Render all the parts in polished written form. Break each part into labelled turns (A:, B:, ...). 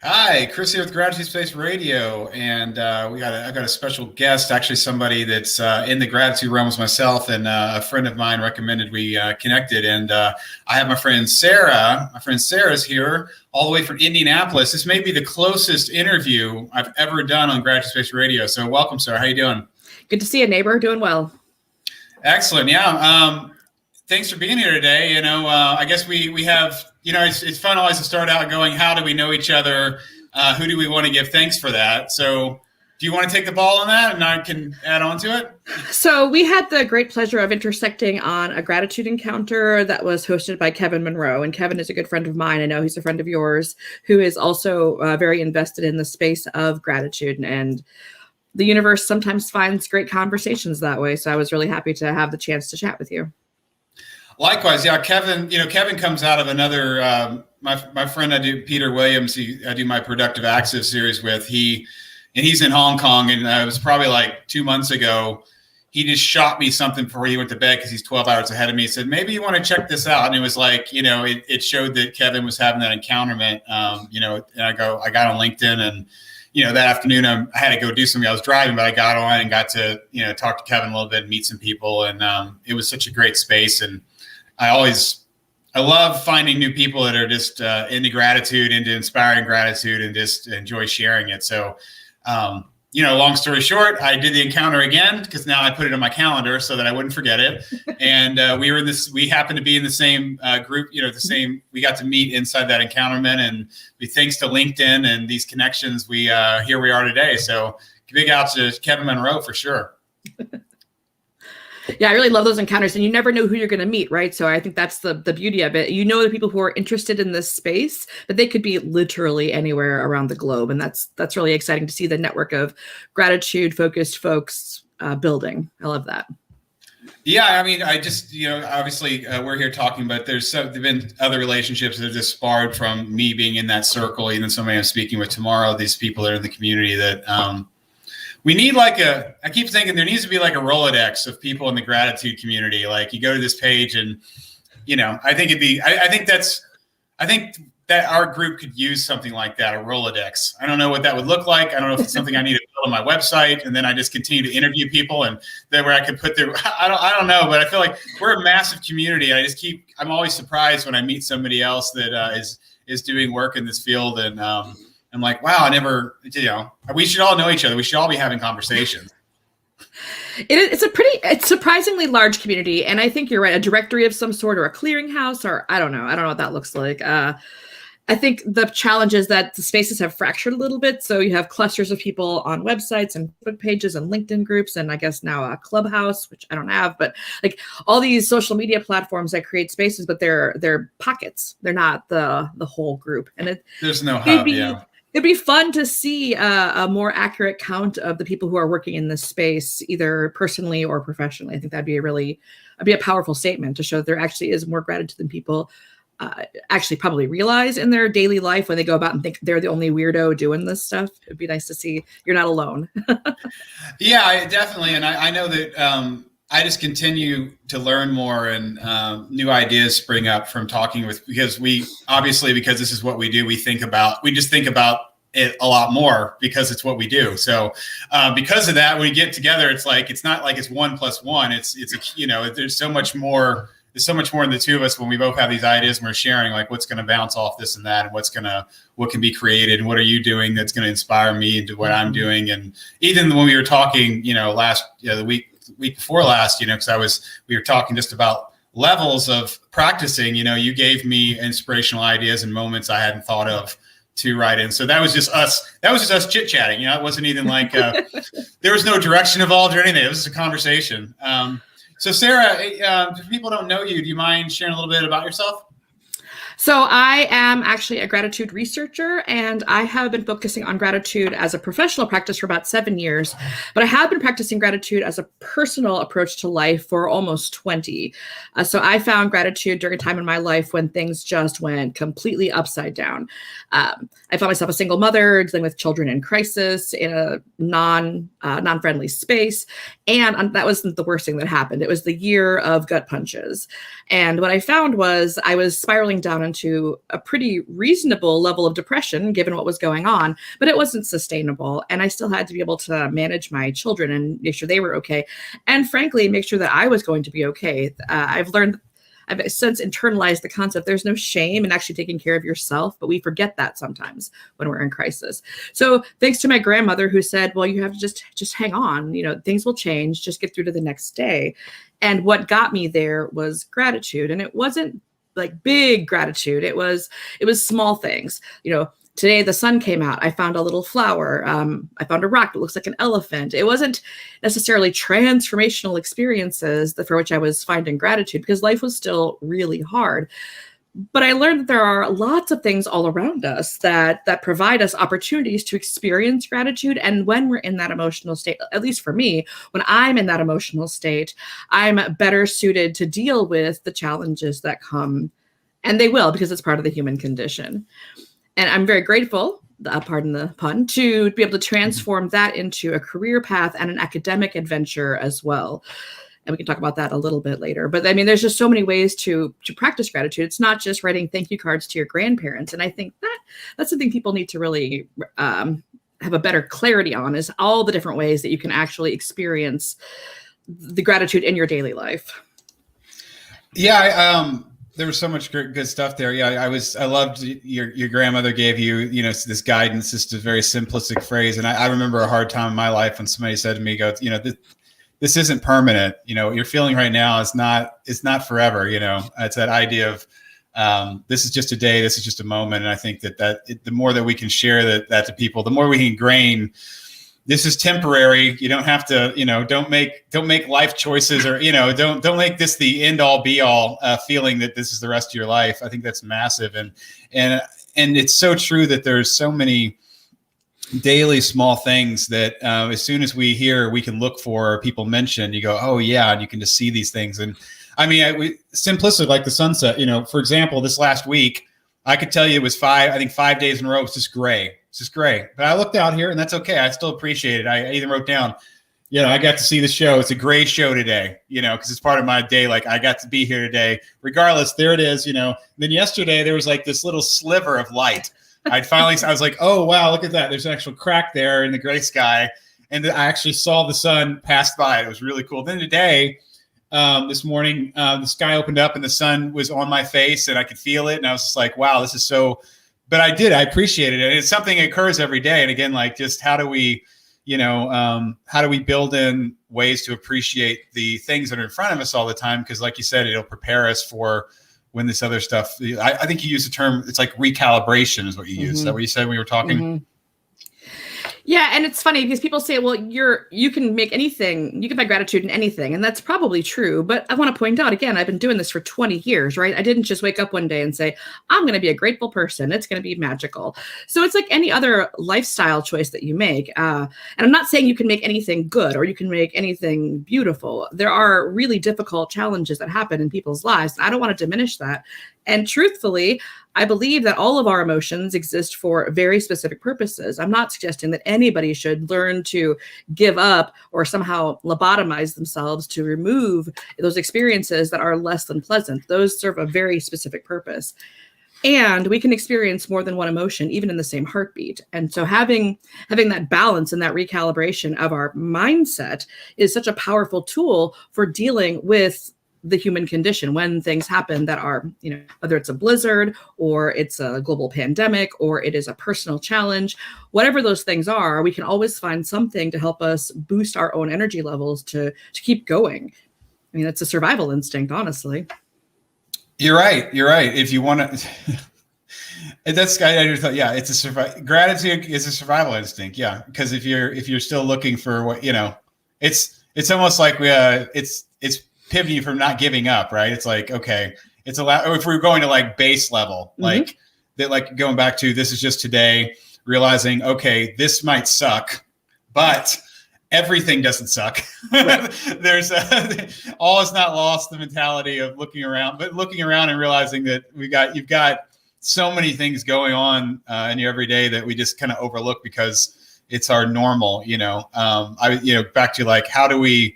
A: Hi, Chris here with Gratitude Space Radio, and I got a special guest, actually somebody that's in the gratitude realm as myself, and a friend of mine recommended we connected, and I have my friend Sarah. My friend Sarah's here, all the way from Indianapolis. This may be the closest interview I've ever done on Gratitude Space Radio. So, welcome, Sarah. How you doing?
B: Good to see you, neighbor. Doing well.
A: Excellent. Yeah. Thanks for being here today. I guess we have. It's fun always to start out going, how do we know each other? Who do we want to give thanks for that? So do you want to take the ball on that and I can add on to it?
B: So we had the great pleasure of intersecting on a gratitude encounter that was hosted by Kevin Monroe. And Kevin is a good friend of mine. I know he's a friend of yours who is also very invested in the space of gratitude. And the universe sometimes finds great conversations that way. So I was really happy to have the chance to chat with you.
A: Likewise, yeah, Kevin. Kevin comes out of another. My friend, Peter Williams. I do my Productive Access series with. He's in Hong Kong, and it was probably like 2 months ago. He just shot me something before he went to bed because he's 12 hours ahead of me. He said, maybe you want to check this out, and it was like, it showed that Kevin was having that encounterment. And I got on LinkedIn, and that afternoon I had to go do something. I was driving, but I got on and got to talk to Kevin a little bit and meet some people, and it was such a great space. And I love finding new people that are just into gratitude, into inspiring gratitude, and just enjoy sharing it. So, long story short, I did the encounter again because now I put it on my calendar so that I wouldn't forget it. And we happened to be in the same group, we got to meet inside that encounterment, and thanks to LinkedIn and these connections, here we are today. So big out to Kevin Monroe for sure.
B: Yeah, I really love those encounters, and you never know who you're going to meet, right? So I think that's the beauty of it. The people who are interested in this space, but they could be literally anywhere around the globe, and that's really exciting to see the network of gratitude-focused folks building. I love that.
A: Yeah, I mean, I just obviously we're here talking, but there've been other relationships that have just sparred from me being in that circle. Even somebody I'm speaking with tomorrow, these people that are in the community that. We need I keep thinking there needs to be like a Rolodex of people in the gratitude community. Like you go to this page and, I think that our group could use something like that, a Rolodex. I don't know what that would look like. I don't know if it's something I need to build on my website, and then I just continue to interview people and then where I could put I don't know, but I feel like we're a massive community. I'm always surprised when I meet somebody else that is doing work in this field. And, I'm like, wow, we should all know each other. We should all be having conversations.
B: It's surprisingly large community. And I think you're right. A directory of some sort or a clearinghouse, or I don't know what that looks like. I think the challenge is that the spaces have fractured a little bit. So you have clusters of people on websites and Facebook pages and LinkedIn groups. And I guess now a Clubhouse, which I don't have, but like all these social media platforms that create spaces, but they're pockets. They're not the whole group. And
A: there's no hub.
B: It'd be fun to see a more accurate count of the people who are working in this space, either personally or professionally. I think that'd be a powerful statement to show that there actually is more gratitude than people actually probably realize in their daily life when they go about and think they're the only weirdo doing this stuff. It'd be nice to see you're not alone.
A: Yeah, definitely. And I know that I just continue to learn more, and new ideas spring up from talking because this is what we do. We just think about it a lot more because it's what we do. So because of that, when we get together, it's not like it's 1 + 1. There's so much more. There's so much more in the two of us when we both have these ideas and we're sharing like what's going to bounce off this and that, and what can be created, and what are you doing that's going to inspire me into what I'm doing. And even when we were talking, the week before last, because we were talking just about levels of practicing. You gave me inspirational ideas and moments I hadn't thought of to write in. So that was just us chit chatting. It wasn't even like there was no direction involved or anything. It was just a conversation. So Sarah, if people don't know you, do you mind sharing a little bit about yourself?
B: So I am actually a gratitude researcher, and I have been focusing on gratitude as a professional practice for about 7 years, but I have been practicing gratitude as a personal approach to life for almost 20. So I found gratitude during a time in my life when things just went completely upside down. I found myself a single mother dealing with children in crisis in a non-friendly space. And that wasn't the worst thing that happened. It was the year of gut punches. And what I found was I was spiraling down into a pretty reasonable level of depression given what was going on, but it wasn't sustainable. And I still had to be able to manage my children and make sure they were okay. And frankly, make sure that I was going to be okay. I've since internalized the concept. There's no shame in actually taking care of yourself, but we forget that sometimes when we're in crisis. So thanks to my grandmother who said, well, you have to just hang on, things will change, just get through to the next day. And what got me there was gratitude. And it wasn't like big gratitude. It was small things. Today the sun came out. I found a little flower. I found a rock that looks like an elephant. It wasn't necessarily transformational experiences for which I was finding gratitude because life was still really hard. But I learned that there are lots of things all around us that provide us opportunities to experience gratitude. And when we're in that emotional state, at least for me, when I'm in that emotional state, I'm better suited to deal with the challenges that come. And they will, because it's part of the human condition. And I'm very grateful, pardon the pun, to be able to transform that into a career path and an academic adventure as well. And we can talk about that a little bit later. But I mean, there's just so many ways to practice gratitude. It's not just writing thank you cards to your grandparents. And I think that's something people need to really have a better clarity on, is all the different ways that you can actually experience the gratitude in your daily life.
A: Yeah, there was so much good stuff there. Yeah, I loved your grandmother gave you, this guidance, just a very simplistic phrase. And I remember a hard time in my life when somebody said to me, this isn't permanent. What you're feeling right now it's not forever. It's that idea of this is just a day, this is just a moment. And I think that the more that we can share that to people, the more we can ingrain, this is temporary. You don't have to, don't make life choices, or, don't make this the end all be all feeling that this is the rest of your life. I think that's massive. And it's so true that there's so many daily small things that as soon as we hear, we can look for, or people mention, you go, oh yeah. And you can just see these things. And I mean, simplistic, like the sunset, for example, this last week, I could tell you it was 5 days in a row. It's just gray. It's just gray. But I looked out here, and that's okay. I still appreciate it. I even wrote down, I got to see the show. It's a gray show today, because it's part of my day. Like, I got to be here today. Regardless, there it is, Then yesterday, there was like this little sliver of light. I was like, oh, wow, look at that. There's an actual crack there in the gray sky. And I actually saw the sun pass by. It was really cool. Then today, this morning, the sky opened up and the sun was on my face and I could feel it. And I was just like, wow, this is so, but I appreciated it. And it's something that occurs every day. And again, like, just how do we build in ways to appreciate the things that are in front of us all the time? Because like you said, it'll prepare us for when this other stuff, I think you use the term, it's like recalibration is what you use. Mm-hmm. Is that what you said when we were talking?
B: Mm-hmm. Yeah. And it's funny because people say, well, you can make anything, you can find gratitude in anything. And that's probably true. But I want to point out, again, I've been doing this for 20 years, right? I didn't just wake up one day and say, I'm going to be a grateful person. It's going to be magical. So it's like any other lifestyle choice that you make. And I'm not saying you can make anything good or you can make anything beautiful. There are really difficult challenges that happen in people's lives. I don't want to diminish that. And truthfully, I believe that all of our emotions exist for very specific purposes. I'm not suggesting that anybody should learn to give up or somehow lobotomize themselves to remove those experiences that are less than pleasant. Those serve a very specific purpose. And we can experience more than one emotion, even in the same heartbeat. And so having that balance and that recalibration of our mindset is such a powerful tool for dealing with the human condition when things happen that are, whether it's a blizzard or it's a global pandemic or it is a personal challenge, whatever those things are, we can always find something to help us boost our own energy levels to keep going. I mean, it's a survival instinct, honestly.
A: You're right. If you want to, that's, I just thought, yeah, it's gratitude is a survival instinct. Yeah. Because if you're still looking for what, it's almost like it's pivoting from not giving up, right? It's like, okay, it's if we're going to like base level, mm-hmm. like that, like going back to this is just today, realizing, okay, this might suck, but everything doesn't suck. Right. There's all is not lost, the mentality of looking around and realizing that you've got so many things going on in your everyday that we just kind of overlook because it's our normal, back to like, how do we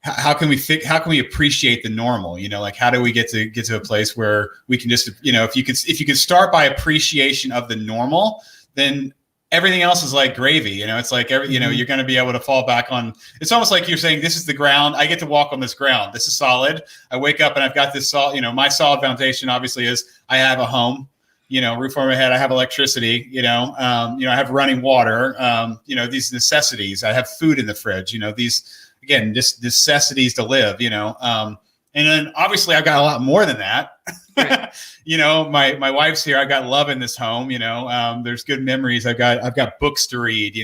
A: how can we appreciate the normal? Like how do we get to a place where we can just, if you could start by appreciation of the normal, then everything else is like gravy. It's like you're going to be able to fall back on. It's almost like you're saying, this is the ground. I get to walk on this ground. This is solid. I wake up and I've got this solid. My solid foundation obviously is I have a home. Roof over my head. I have electricity. I have running water. These necessities. I have food in the fridge. These, again, just necessities to live. And then obviously I've got a lot more than that. Right. My wife's here. I got love in this home. There's good memories. I've got books to read.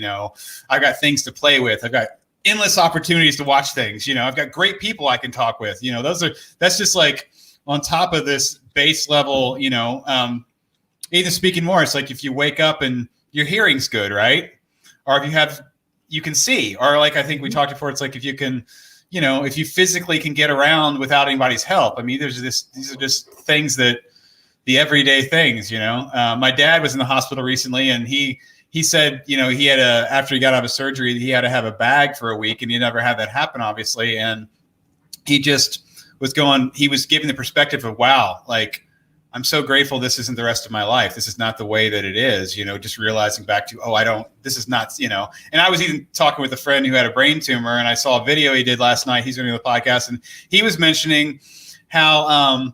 A: I've got things to play with. I've got endless opportunities to watch things. I've got great people I can talk with. That's just like on top of this base level. Even speaking more, it's like if you wake up and your hearing's good, right? Or if you can see, or like I think we talked before, it's like if you can. If you physically can get around without anybody's help. I mean, these are just things that the everyday things, my dad was in the hospital recently and he said, he had after he got out of surgery, he had to have a bag for a week and he never had that happen, obviously. And he just he was giving the perspective of, wow, like, I'm so grateful this isn't the rest of my life. This is not the way that it is, just realizing back to, this is not, and I was even talking with a friend who had a brain tumor and I saw a video he did last night. He's doing the podcast and he was mentioning how,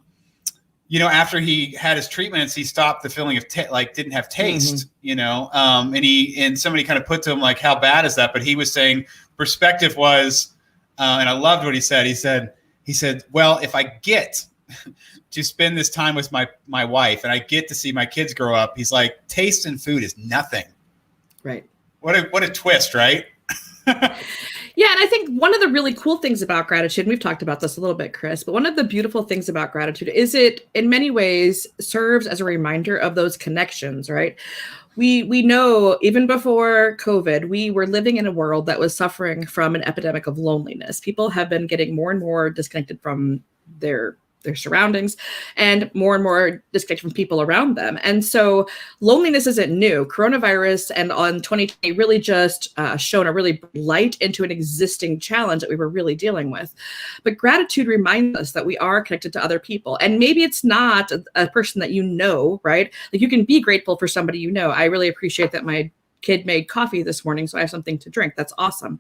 A: after he had his treatments, he stopped the feeling of didn't have taste, and somebody kind of put to him like, how bad is that? But he was saying perspective was, and I loved what he said. He said, well, if I get to spend this time with my wife and I get to see my kids grow up, he's like, taste and food is nothing.
B: Right.
A: What a twist, right?
B: Yeah. And I think one of the really cool things about gratitude, and we've talked about this a little bit, Chris, but one of the beautiful things about gratitude is it in many ways serves as a reminder of those connections, right? We know even before COVID, we were living in a world that was suffering from an epidemic of loneliness. People have been getting more and more disconnected from their surroundings and more disconnected from people around them. And so loneliness isn't new. Coronavirus and on 2020 really just shone a really light into an existing challenge that we were really dealing with. But gratitude reminds us that we are connected to other people. And maybe it's not a person that right? Like you can be grateful for somebody I really appreciate that my kid made coffee this morning, so I have something to drink. That's awesome.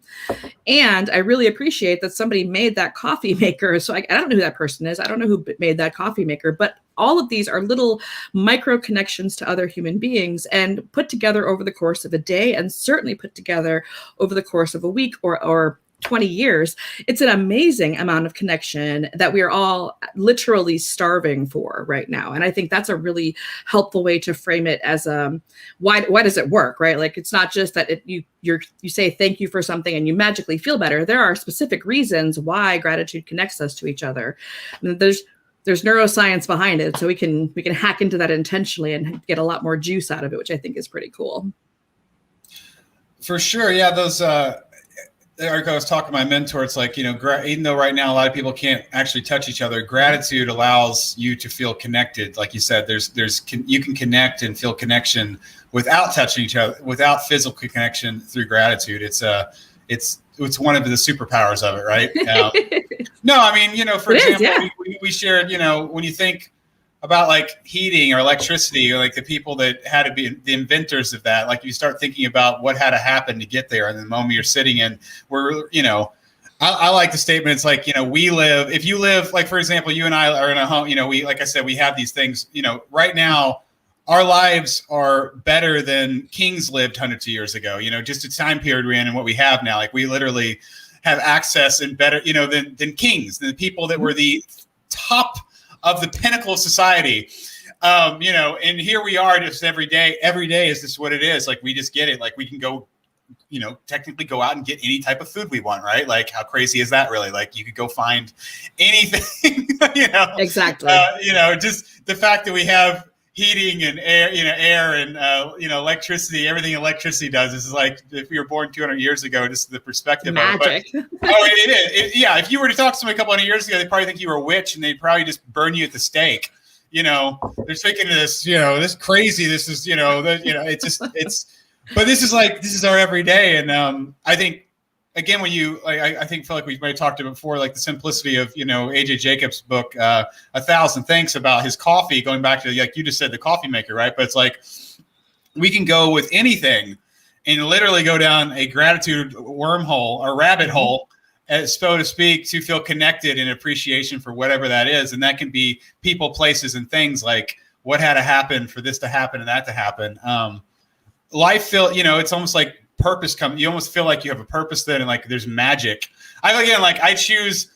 B: And I really appreciate that somebody made that coffee maker. So I don't know who that person is. I don't know who made that coffee maker, but all of these are little micro connections to other human beings and put together over the course of a day and certainly put together over the course of a week or 20 years. It's an amazing amount of connection that we are all literally starving for right now. And I think that's a really helpful way to frame it as why does it work, right? Like it's not just that you say thank you for something and you magically feel better. There are specific reasons why gratitude connects us to each other. And there's neuroscience behind it, so we can hack into that intentionally and get a lot more juice out of it, which I think is pretty cool.
A: For sure, yeah. Those. Eric, I was talking to my mentor. It's like, even though right now a lot of people can't actually touch each other, gratitude allows you to feel connected. Like you said, you can connect and feel connection without touching each other, without physical connection through gratitude. It's one of the superpowers of it, right? No, I mean, for example, we shared, when you think about like heating or electricity, or like the people that had to be the inventors of that, like you start thinking about what had to happen to get there. And the moment you're sitting in I like the statement. It's like, if you live, like, for example, you and I are in a home, like I said, we have these things, right now, our lives are better than kings lived hundreds of years ago, just a time period we're in and what we have now. Like we literally have access and better, than kings, than the people that were the top of the pinnacle of society, and here we are just every day is just what it is. Like we just get it. Like we can go, technically go out and get any type of food we want, right? Like how crazy is that really? Like you could go find anything, Exactly. Just the fact that we have heating and air and, electricity, everything electricity does. This is like, if you were born 200 years ago, just the perspective
B: Magic.
A: of it. But, it is. If you were to talk to somebody a couple hundred years ago, they'd probably think you were a witch and they'd probably just burn you at the stake. They're thinking this, this crazy, this is, but this is our everyday. And I think again, when you, I think, feel like we might have talked about before, like the simplicity of, AJ Jacobs' book, 1,000 Thanks, about his coffee, going back to, like you just said, the coffee maker, right? But it's like, we can go with anything and literally go down a gratitude wormhole or rabbit hole, so to speak, to feel connected and appreciation for whatever that is. And that can be people, places, and things, like what had to happen for this to happen and that to happen. Life it's almost like purpose you almost feel like you have a purpose then, and like there's magic. I choose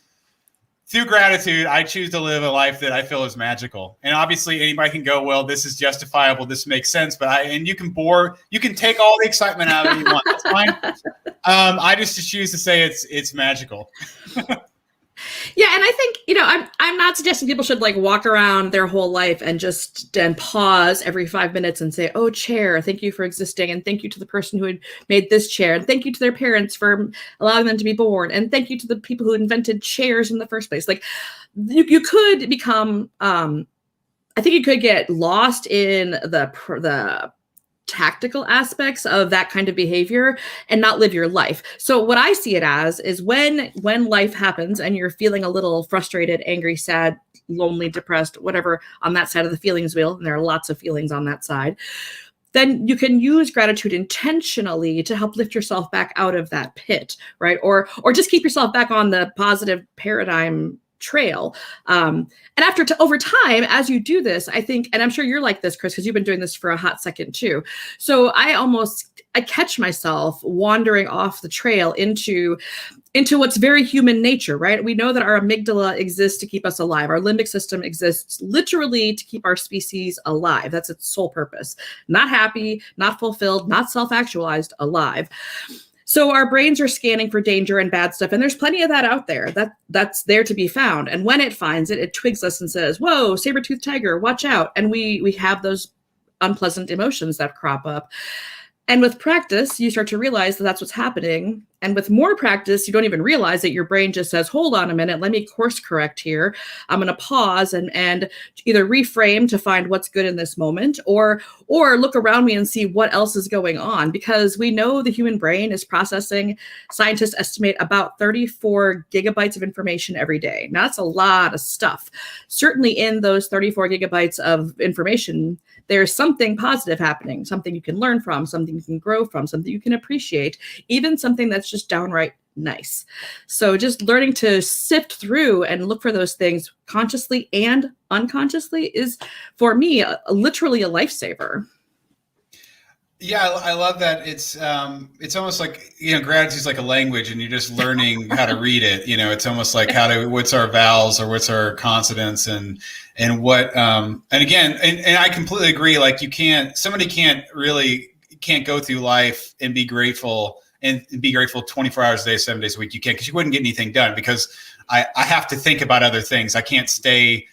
A: through gratitude, I choose to live a life that I feel is magical. And obviously anybody can go, well, this is justifiable, this makes sense, but you can take all the excitement out of it you want. That's fine. I just choose to say it's magical.
B: Yeah, and I think, I'm not suggesting people should like walk around their whole life and just pause every 5 minutes and say, oh, chair, thank you for existing, and thank you to the person who had made this chair, and thank you to their parents for allowing them to be born, and thank you to the people who invented chairs in the first place. Like you could become, I think you could get lost in the tactical aspects of that kind of behavior and not live your life. So what I see it as is when life happens and you're feeling a little frustrated, angry, sad, lonely, depressed, whatever on that side of the feelings wheel, and there are lots of feelings on that side, then you can use gratitude intentionally to help lift yourself back out of that pit, right? Or just keep yourself back on the positive paradigm trail. And over time, as you do this, I think, and I'm sure you're like this, Chris, because you've been doing this for a hot second too. So I catch myself wandering off the trail into what's very human nature, right? We know that our amygdala exists to keep us alive. Our limbic system exists literally to keep our species alive. That's its sole purpose. Not happy, not fulfilled, not self-actualized, alive. So our brains are scanning for danger and bad stuff, and there's plenty of that out there. That's there to be found. And when it finds it, it twigs us and says, whoa, saber-toothed tiger, watch out. And we have those unpleasant emotions that crop up. And with practice, you start to realize that that's what's happening. And with more practice, you don't even realize that your brain just says, hold on a minute, let me course correct here. I'm going to pause and either reframe to find what's good in this moment, or look around me and see what else is going on. Because we know the human brain is processing, scientists estimate, about 34 gigabytes of information every day. Now, that's a lot of stuff. Certainly in those 34 gigabytes of information, there's something positive happening, something you can learn from, something you can grow from, something you can appreciate, even something that's just downright nice. So just learning to sift through and look for those things consciously and unconsciously is, for me, literally a lifesaver.
A: Yeah, I love that. It's almost like, gratitude is like a language, and you're just learning how to read it. It's almost like what's our vowels or what's our consonants, and what and again, and I completely agree. Like somebody can't go through life and be grateful 24 hours a day, 7 days a week. You can't, because you wouldn't get anything done, because I have to think about other things. I can't stay.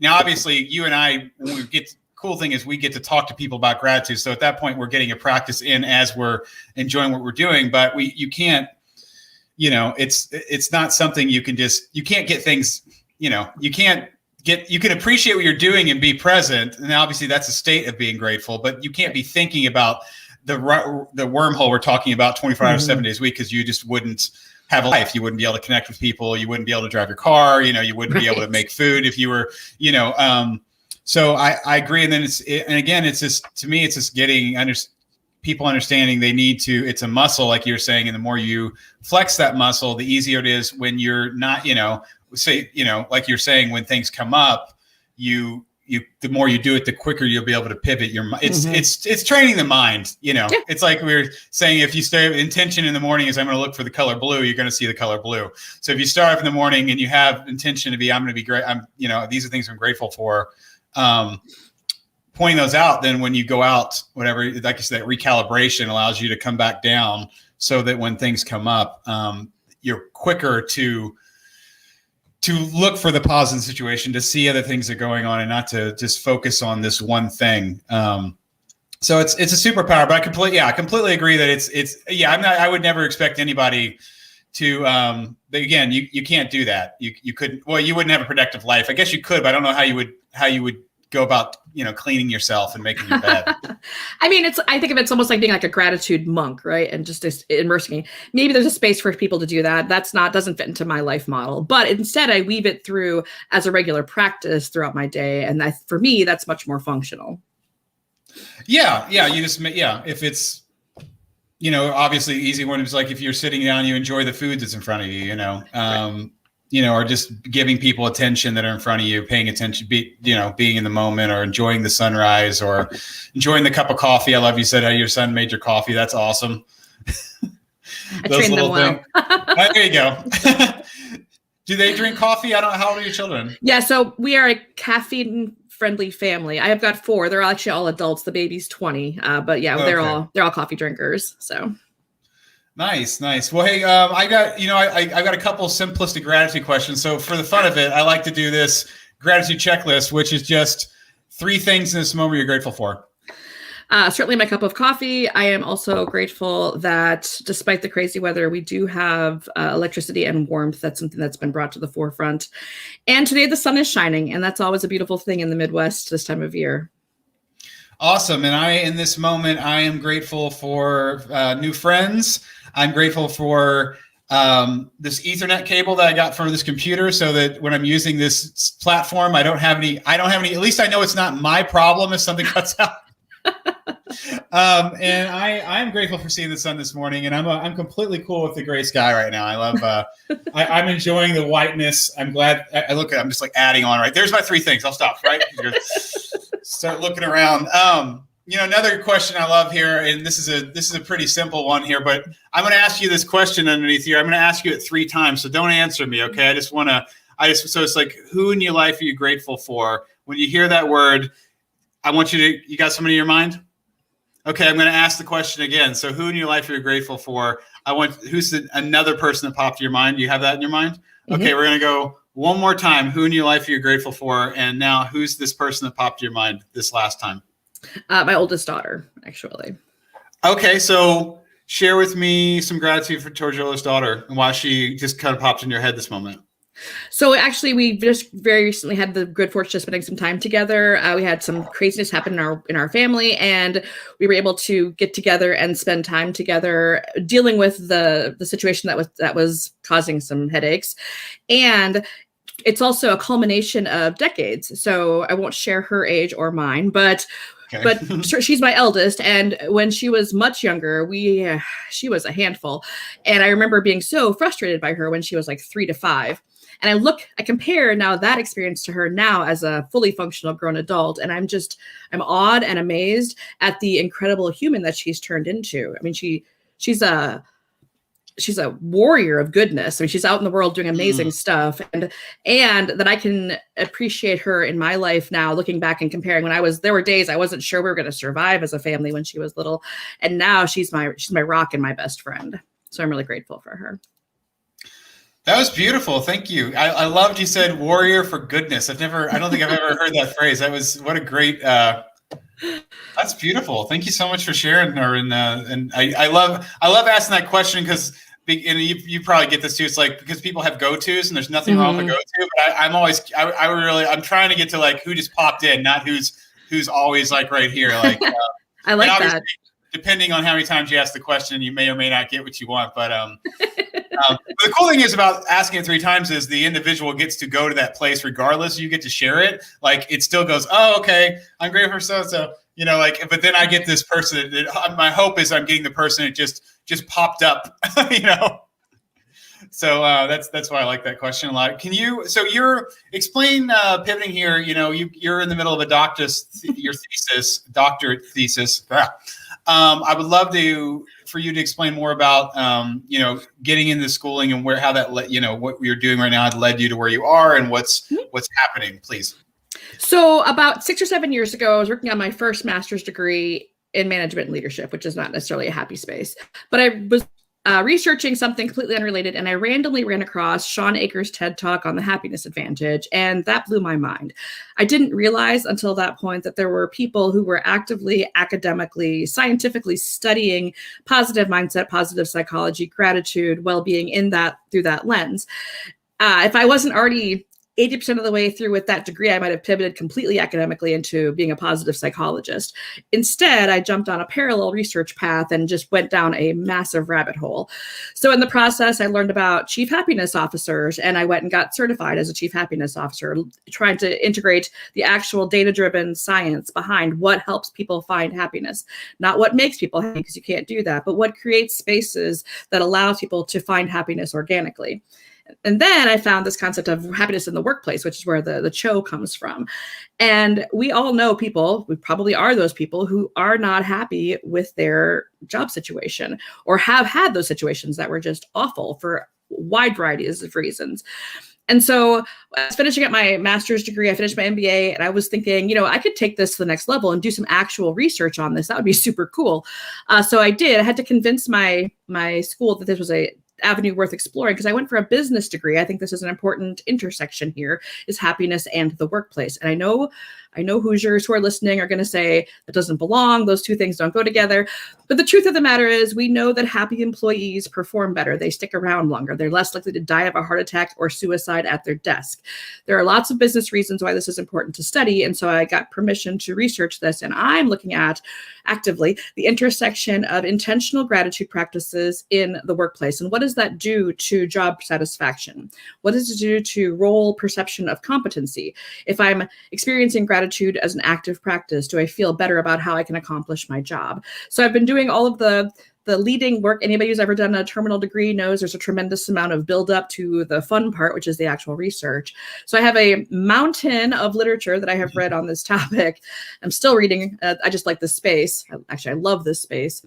A: Now, obviously, you and I, when we get. Cool thing is we get to talk to people about gratitude. So at that point, we're getting a practice in as we're enjoying what we're doing. But you can't, it's not something you can't get things, you can appreciate what you're doing and be present. And obviously that's a state of being grateful, but you can't be thinking about the wormhole we're talking about 24 hours, 7 days a week, because you just wouldn't have a life. You wouldn't be able to connect with people. You wouldn't be able to drive your car. You wouldn't be able to make food if you were, So I agree. And then it's just, to me, it's just getting people understanding they need to, it's a muscle, like you're saying, and the more you flex that muscle, the easier it is when you're not, like you're saying, when things come up, the more you do it, the quicker you'll be able to pivot your mind. It's training the mind, Yeah. It's like we were saying, if you stay intention in the morning is I'm going to look for the color blue, you're going to see the color blue. So if you start off in the morning and you have intention to be, I'm going to be great. These are things I'm grateful for. Pointing those out, then when you go out, whatever, like you said, that recalibration allows you to come back down, so that when things come up, you're quicker to look for the positive situation, to see other things that are going on, and not to just focus on this one thing. So it's a superpower, but I completely agree that I would never expect anybody to, but again, you can't do that. You couldn't, you wouldn't have a productive life. I guess you could, but I don't know how you would go about, cleaning yourself and making your bed.
B: I I mean, I think of it's almost like being like a gratitude monk, right? And just immersing. Maybe there's a space for people to do that. Doesn't fit into my life model, but instead I weave it through as a regular practice throughout my day. And for me, that's much more functional.
A: Yeah. If it's, obviously easy one is like if you're sitting down, you enjoy the food that's in front of you, or just giving people attention that are in front of you, paying attention, being in the moment, or enjoying the sunrise, or enjoying the cup of coffee. I love you said how your son made your coffee. That's awesome.
B: I trained them well.
A: There you go. Do they drink coffee? I don't know. How old are your children?
B: Yeah, so we are a caffeine-friendly family. I have got 4. They're actually all adults. The baby's 20, but yeah, they're all coffee drinkers. So
A: nice. Well, hey, I got a couple simplistic gratitude questions. So for the fun of it, I like to do this gratitude checklist, which is just 3 things in this moment you're grateful for.
B: Certainly my cup of coffee. I am also grateful that despite the crazy weather, we do have electricity and warmth. That's something that's been brought to the forefront. And today the sun is shining, and that's always a beautiful thing in the Midwest this time of year.
A: Awesome. And in this moment, I am grateful for new friends. I'm grateful for this Ethernet cable that I got for this computer, so that when I'm using this platform, I don't have any, at least I know it's not my problem if something cuts out. And I'm grateful for seeing the sun this morning, and I'm completely cool with the gray sky right now. I love, I'm enjoying the whiteness. I'm glad I'm just like adding on, right? There's my 3 things. I'll stop, right? Start looking around. Another question I love here, and this is a pretty simple one here, but I'm going to ask you this question underneath here. I'm going to ask you it 3 times, so don't answer me, okay? So it's like, who in your life are you grateful for? When you hear that word, I want you got somebody in your mind? Okay, I'm going to ask the question again. So who in your life are you grateful for? Who's another person that popped to your mind? Do you have that in your mind? Mm-hmm. Okay, we're going to go one more time. Who in your life are you grateful for? And now who's this person that popped to your mind this last time?
B: My oldest daughter, actually.
A: Okay, so share with me some gratitude towards your oldest daughter and why she just kind of popped in your head this moment.
B: So actually, we just very recently had the good fortune of spending some time together. We had some craziness happen in our family, and we were able to get together and spend time together, dealing with the situation that was causing some headaches. And it's also a culmination of decades. So I won't share her age or mine, but she's my eldest. And when she was much younger, she was a handful. And I remember being so frustrated by her when she was like 3 to 5. And I compare now that experience to her now as a fully functional grown adult. And I'm awed and amazed at the incredible human that she's turned into. I mean, she's a warrior of goodness. I mean, she's out in the world doing amazing stuff, and that I can appreciate her in my life now, looking back and comparing there were days I wasn't sure we were going to survive as a family when she was little. And now she's my rock and my best friend. So I'm really grateful for her.
A: That was beautiful. Thank you. I loved you said warrior for goodness. I don't think I've ever heard that phrase. What a great, that's beautiful. Thank you so much for sharing her. And I love asking that question because, and you probably get this too. It's like, because people have go-tos and there's nothing wrong with a go-to, but I'm trying to get to like who just popped in, not who's always like right here. Like,
B: I like that.
A: Depending on how many times you ask the question, you may or may not get what you want. But the cool thing is about asking it 3 times is the individual gets to go to that place regardless. You get to share it. Like it still goes, oh, okay, I'm grateful for so-and-so. But then I get this person. My hope is I'm getting the person that just popped up. So that's why I like that question a lot. You're explain pivoting here. You're in the middle of a doctorate thesis. I would love for you to explain more about getting into schooling and how that what you're doing right now had led you to where you are and what's happening, please.
B: So about 6 or 7 years ago, I was working on my first master's degree in management and leadership, which is not necessarily a happy space, but I was researching something completely unrelated, and I randomly ran across Sean Akers' TED Talk on the happiness advantage, and that blew my mind. I didn't realize until that point that there were people who were actively, academically, scientifically studying positive mindset, positive psychology, gratitude, well-being through that lens. If I wasn't already 80% of the way through with that degree, I might have pivoted completely academically into being a positive psychologist. Instead, I jumped on a parallel research path and just went down a massive rabbit hole. So in the process, I learned about chief happiness officers, and I went and got certified as a chief happiness officer, trying to integrate the actual data-driven science behind what helps people find happiness, not what makes people happy, because you can't do that, but what creates spaces that allows people to find happiness organically. And then I found this concept of happiness in the workplace, which is where the CHO comes from. And we all know people, we probably are those people who are not happy with their job situation or have had those situations that were just awful for wide varieties of reasons. And so I was finishing up my master's degree, I finished my MBA, and I was thinking, I could take this to the next level and do some actual research on this. That would be super cool. So I did. I had to convince my school that this was a avenue worth exploring, because I went for a business degree. I think this is an important intersection here, is happiness and the workplace. And I know Hoosiers who are listening are going to say that doesn't belong. Those two things don't go together. But the truth of the matter is, we know that happy employees perform better. They stick around longer. They're less likely to die of a heart attack or suicide at their desk. There are lots of business reasons why this is important to study. And so I got permission to research this. And I'm looking at actively the intersection of intentional gratitude practices in the workplace. And what does that do to job satisfaction? What does it do to role perception of competency? If I'm experiencing gratitude as an active practice, do I feel better about how I can accomplish my job? So I've been doing all of the leading work. Anybody who's ever done a terminal degree knows there's a tremendous amount of build up to the fun part, which is the actual research. So I have a mountain of literature that I have read on this topic. I'm still reading. I just like this space. Actually, I love this space.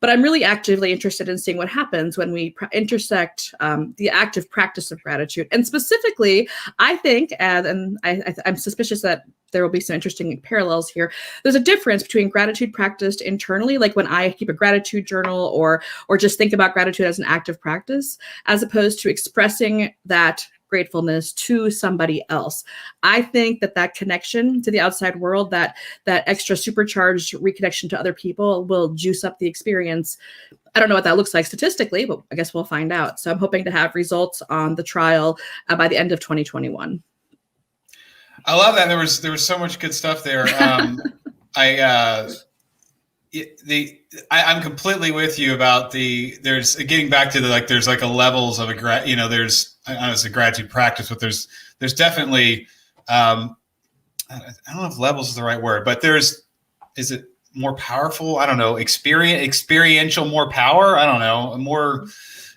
B: But I'm really actively interested in seeing what happens when we intersect the active practice of gratitude. And specifically, I think, and I'm suspicious that there will be some interesting parallels here. There's a difference between gratitude practiced internally, like when I keep a gratitude journal or just think about gratitude as an active practice, as opposed to expressing that gratefulness to somebody else. I think that connection to the outside world, that extra supercharged reconnection to other people, will juice up the experience. I don't know what that looks like statistically, but I guess we'll find out. So I'm hoping to have results on the trial by the end of 2021.
A: I love that. There was so much good stuff there. I'm completely with you about there's getting back to there's like a levels of there's, I don't know if it's a gratitude practice, but there's definitely, I don't know if levels is the right word, but is it more powerful? I don't know. Experiential, more power. I don't know. More,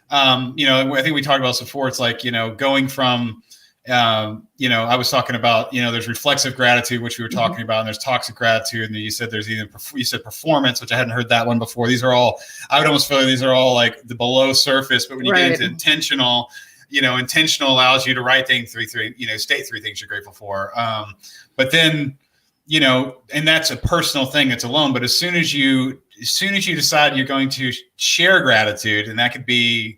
A: I think we talked about this before. It's like, going from, I was talking about, there's reflexive gratitude, which we were talking about, and there's toxic gratitude. And then you said you said performance, which I hadn't heard that one before. These are all, I would almost feel like these are all like the below surface, but when you get into intentional, intentional allows you to write state three things you're grateful for. But then, and that's a personal thing. It's alone. But as soon as you decide you're going to share gratitude, and that could be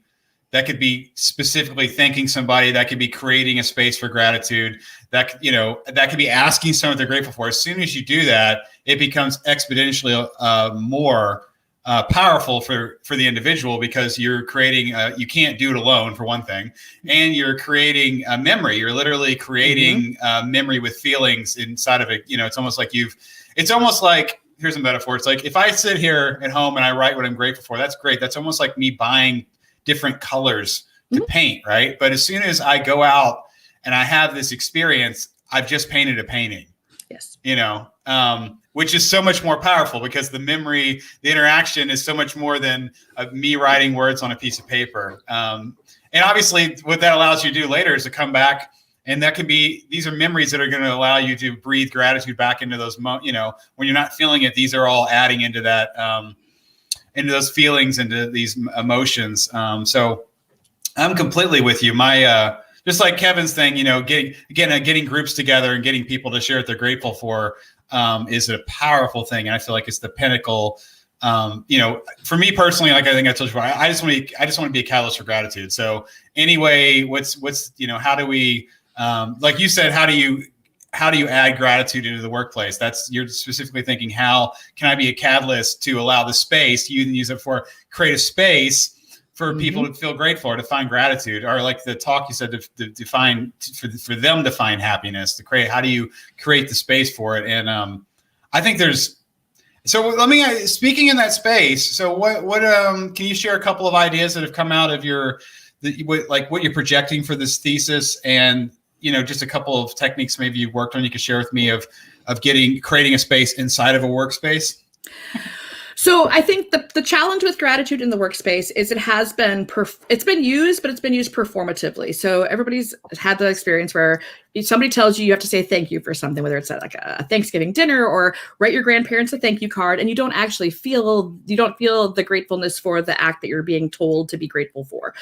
A: specifically thanking somebody, that could be creating a space for gratitude, that could be asking someone they're grateful for. As soon as you do that, it becomes exponentially more powerful for the individual, because you're creating, you can't do it alone, for one thing, and you're creating a memory. You're literally creating memory with feelings inside of it. It's almost like here's a metaphor. It's like if I sit here at home and I write what I'm grateful for, that's great. That's almost like me buying different colors to paint, right? But as soon as I go out and I have this experience, I've just painted a painting.
B: Yes.
A: Which is so much more powerful, because the memory, the interaction is so much more than me writing words on a piece of paper. And obviously what that allows you to do later is to come back, and that could be, these are memories that are going to allow you to breathe gratitude back into those, when you're not feeling it, these are all adding into that, into those feelings, into these emotions. So I'm completely with you. My, just like Kevin's thing, getting groups together and getting people to share what they're grateful for is a powerful thing. And I feel like it's the pinnacle. For me personally, like I think I told you before, I just want to be a catalyst for gratitude. So anyway, how do we, like you said, how do you add gratitude into the workplace? You're specifically thinking, how can I be a catalyst to allow the space? You can use it for create a space for people to feel grateful or to find gratitude, or like the talk you said to define for them to find happiness, to create, how do you create the space for it? And I think so let me, speaking in that space, so what can you share a couple of ideas that have come out of what you're projecting for this thesis, and just a couple of techniques maybe you've worked on you could share with me of creating a space inside of a workspace?
B: So I think the challenge with gratitude in the workspace is it's been used, but it's been used performatively. So everybody's had the experience where somebody tells you have to say thank you for something, whether it's like a Thanksgiving dinner or write your grandparents a thank you card, and you don't feel the gratefulness for the act that you're being told to be grateful for.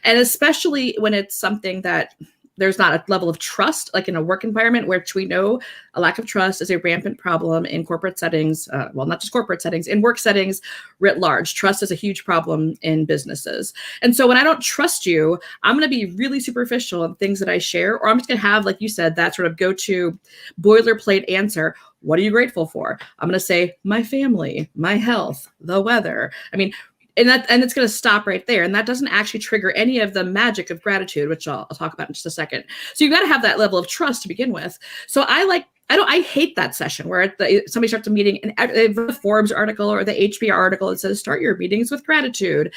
B: And especially when it's something that there's not a level of trust, like in a work environment, which we know a lack of trust is a rampant problem in corporate settings. Well, not just corporate settings, in work settings writ large. Trust is a huge problem in businesses. And so when I don't trust you, I'm going to be really superficial in things that I share, or I'm just going to have, like you said, that sort of go-to boilerplate answer. What are you grateful for? I'm going to say my family, my health, the weather. I mean, and it's going to stop right there. And that doesn't actually trigger any of the magic of gratitude, which I'll talk about in just a second. So you've got to have that level of trust to begin with. So I hate that session where somebody starts a meeting and the Forbes article or the HBR article, it says, start your meetings with gratitude.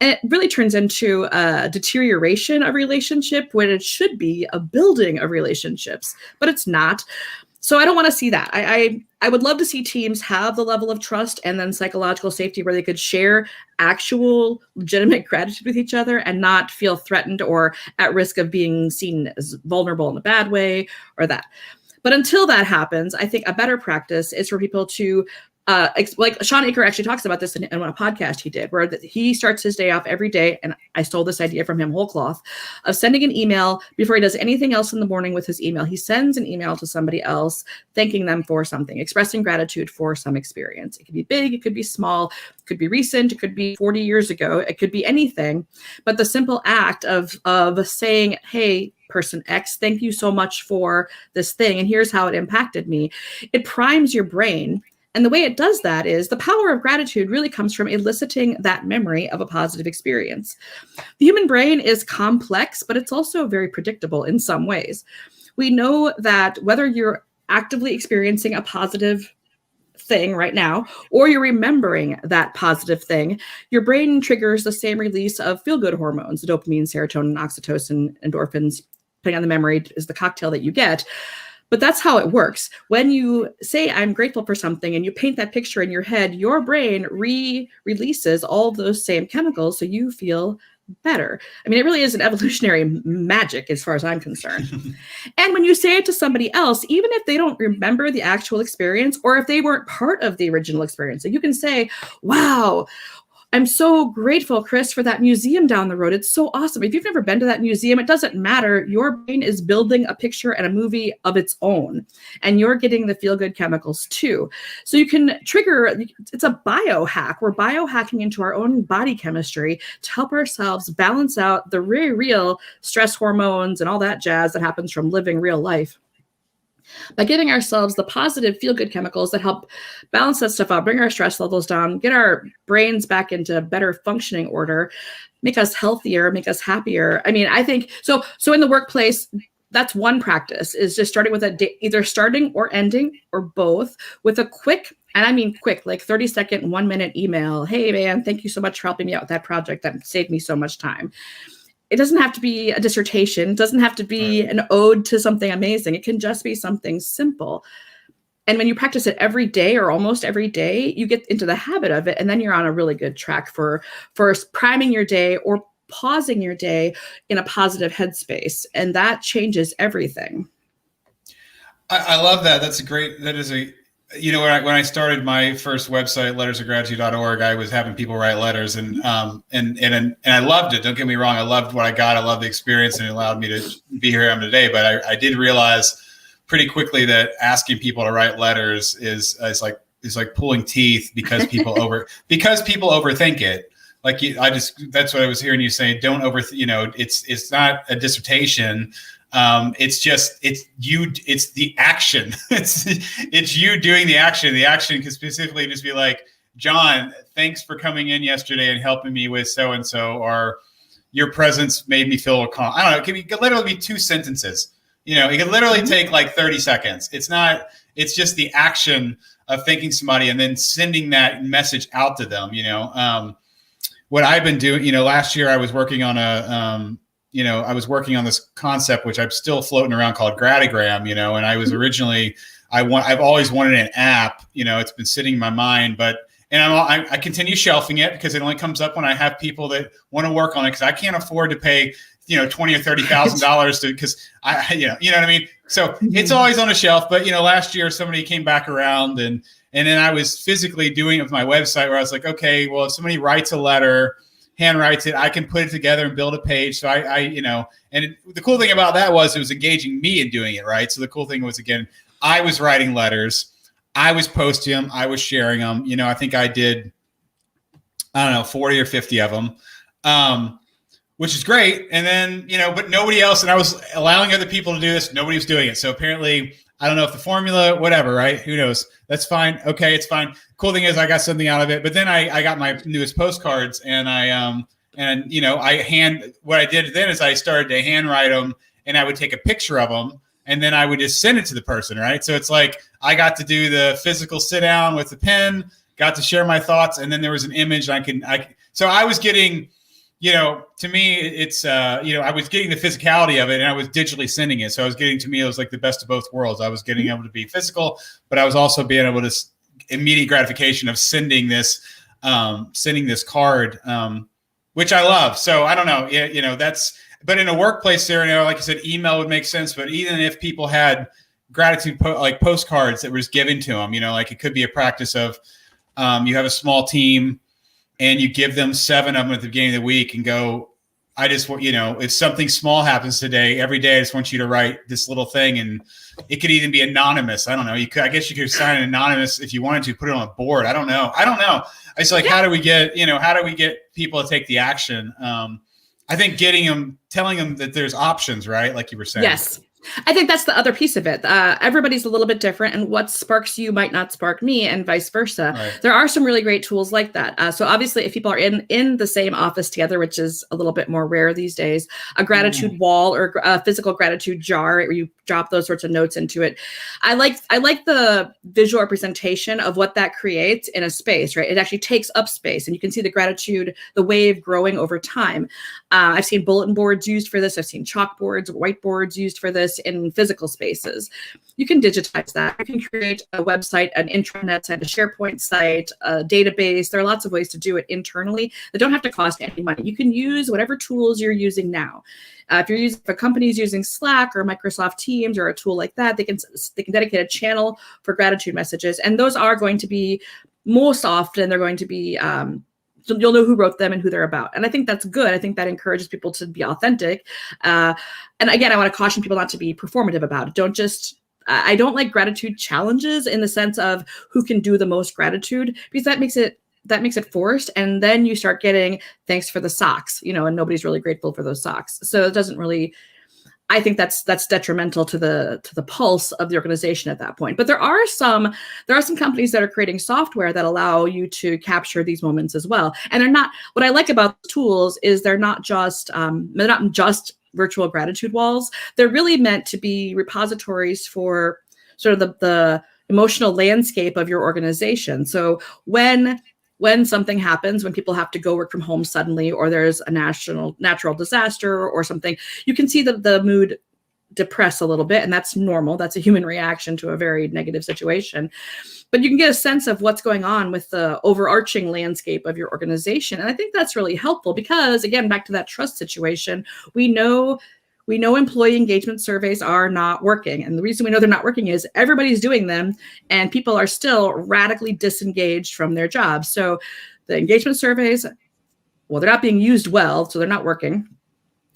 B: And it really turns into a deterioration of relationship when it should be a building of relationships, but it's not. So I don't want to see that. I would love to see teams have the level of trust and then psychological safety where they could share actual legitimate gratitude with each other and not feel threatened or at risk of being seen as vulnerable in a bad way or that. But until that happens, I think a better practice is for people to like Sean Aker actually talks about this in a podcast he did, where he starts his day off every day, and I stole this idea from him whole cloth, of sending an email before he does anything else in the morning with his email. He sends an email to somebody else, thanking them for something, expressing gratitude for some experience. It could be big, it could be small, it could be recent, it could be 40 years ago, it could be anything. But the simple act of saying, hey, person X, thank you so much for this thing, and here's how it impacted me, it primes your brain. And the way it does that is the power of gratitude really comes from eliciting that memory of a positive experience. The human brain is complex, but it's also very predictable in some ways. We know that whether you're actively experiencing a positive thing right now, or you're remembering that positive thing, your brain triggers the same release of feel-good hormones, dopamine, serotonin, oxytocin, endorphins, depending on the memory is the cocktail that you get. But that's how it works. When you say, I'm grateful for something, and you paint that picture in your head, your brain releases all those same chemicals so you feel better. I mean, it really is an evolutionary magic as far as I'm concerned. And when you say it to somebody else, even if they don't remember the actual experience, or if they weren't part of the original experience, so you can say, wow, I'm so grateful, Chris, for that museum down the road. It's so awesome. If you've never been to that museum, it doesn't matter. Your brain is building a picture and a movie of its own, and you're getting the feel-good chemicals too. So you can trigger, it's a biohack. We're biohacking into our own body chemistry to help ourselves balance out the very real stress hormones and all that jazz that happens from living real life, by giving ourselves the positive feel-good chemicals that help balance that stuff out, bring our stress levels down, get our brains back into better functioning order, make us healthier, make us happier. I mean, I think, so in the workplace, that's one practice, is just starting with either starting or ending or both with a quick, and I mean quick, like 30-second, 1-minute email. Hey, man, thank you so much for helping me out with that project. That saved me so much time. It doesn't have to be a dissertation. It doesn't have to be an ode to something amazing. It can just be something simple. And when you practice it every day or almost every day, you get into the habit of it. And then you're on a really good track for priming your day or pausing your day in a positive headspace. And that changes everything.
A: I love that. When I started my first website, lettersofgratitude.org, I was having people write letters, and I loved it. Don't get me wrong. I loved what I got. I loved the experience, and it allowed me to be here I am today. But I did realize pretty quickly that asking people to write letters is like pulling teeth because people overthink it. That's what I was hearing you say. Don't it's not a dissertation. It's the action. It's you doing the action. The action can specifically just be like, John, thanks for coming in yesterday and helping me with so-and-so, or your presence made me feel calm. I don't know. It could literally be 2 sentences. It could literally take like 30 seconds. It's just the action of thanking somebody and then sending that message out to them. What I've been doing, last year I was working on this concept, which I'm still floating around, called Gratigram, and I was originally, I've always wanted an app, it's been sitting in my mind, and I continue shelving it because it only comes up when I have people that want to work on it, because I can't afford to pay, $20,000 or $30,000 to, because you know what I mean? So it's always on a shelf. But, last year somebody came back around and then I was physically doing it with my website, where I was like, okay, well, if somebody writes a letter, handwrites it, I can put it together and build a page. So the cool thing about that was it was engaging me in doing it. Right. So the cool thing was, again, I was writing letters, I was posting them, I was sharing them. I think I did, 40 or 50 of them. Which is great. And then, but nobody else, and I was allowing other people to do this. Nobody was doing it. So apparently, I don't know if the formula, whatever, right? Who knows? That's fine. Okay, it's fine. Cool thing is I got something out of it. But then I got my newest postcards, and what I did then is I started to handwrite them, and I would take a picture of them, and then I would just send it to the person, right? So it's like I got to do the physical sit down with the pen, got to share my thoughts, and then there was an image so I was getting, to me, it's, I was getting the physicality of it, and I was digitally sending it. So I was getting, to me, it was like the best of both worlds. I was getting able to be physical, but I was also being able to immediate gratification of sending this card, which I love. So I don't know, but in a workplace scenario, like I said, email would make sense. But even if people had gratitude, like postcards that was given to them, like it could be a practice of, you have a small team, and you give them 7 of them at the beginning of the week and go, I just want, if something small happens today, every day, I just want you to write this little thing. And it could even be anonymous. I don't know. I guess you could sign an anonymous if you wanted to, put it on a board. I don't know. It's like, how do we get people to take the action? I think telling them that there's options, right? Like you were saying.
B: Yes. I think that's the other piece of it. Everybody's a little bit different, and what sparks you might not spark me, and vice versa. Right. There are some really great tools like that. So obviously, if people are in the same office together, which is a little bit more rare these days, a gratitude wall or a physical gratitude jar, where you drop those sorts of notes into it. I like the visual representation of what that creates in a space, right? It actually takes up space, and you can see the gratitude, the wave growing over time. I've seen bulletin boards used for this. I've seen chalkboards, whiteboards used for this in physical spaces. You can digitize that. You can create a website, an intranet site, a SharePoint site, a database. There are lots of ways to do it internally that don't have to cost any money. You can use whatever tools you're using now. If a company is using Slack or Microsoft Teams or a tool like that, they can dedicate a channel for gratitude messages, and those are going to be most often they're going to be. So you'll know who wrote them and who they're about. And I think that's good. I think that encourages people to be authentic. And again, I want to caution people not to be performative about it. I don't like gratitude challenges in the sense of who can do the most gratitude, because that makes it forced. And then you start getting thanks for the socks, and nobody's really grateful for those socks. So it doesn't really, I think that's detrimental to the pulse of the organization at that point. But there are some companies that are creating software that allow you to capture these moments as well. And they're not. What I like about the tools is they're not just virtual gratitude walls. They're really meant to be repositories for sort of the emotional landscape of your organization. So when something happens, when people have to go work from home suddenly, or there's a natural disaster or something, you can see the mood depress a little bit, and that's normal. That's a human reaction to a very negative situation. But you can get a sense of what's going on with the overarching landscape of your organization. And I think that's really helpful because, again, back to that trust situation, we know employee engagement surveys are not working. And the reason we know they're not working is everybody's doing them and people are still radically disengaged from their jobs. So the engagement surveys, well, they're not being used well, so they're not working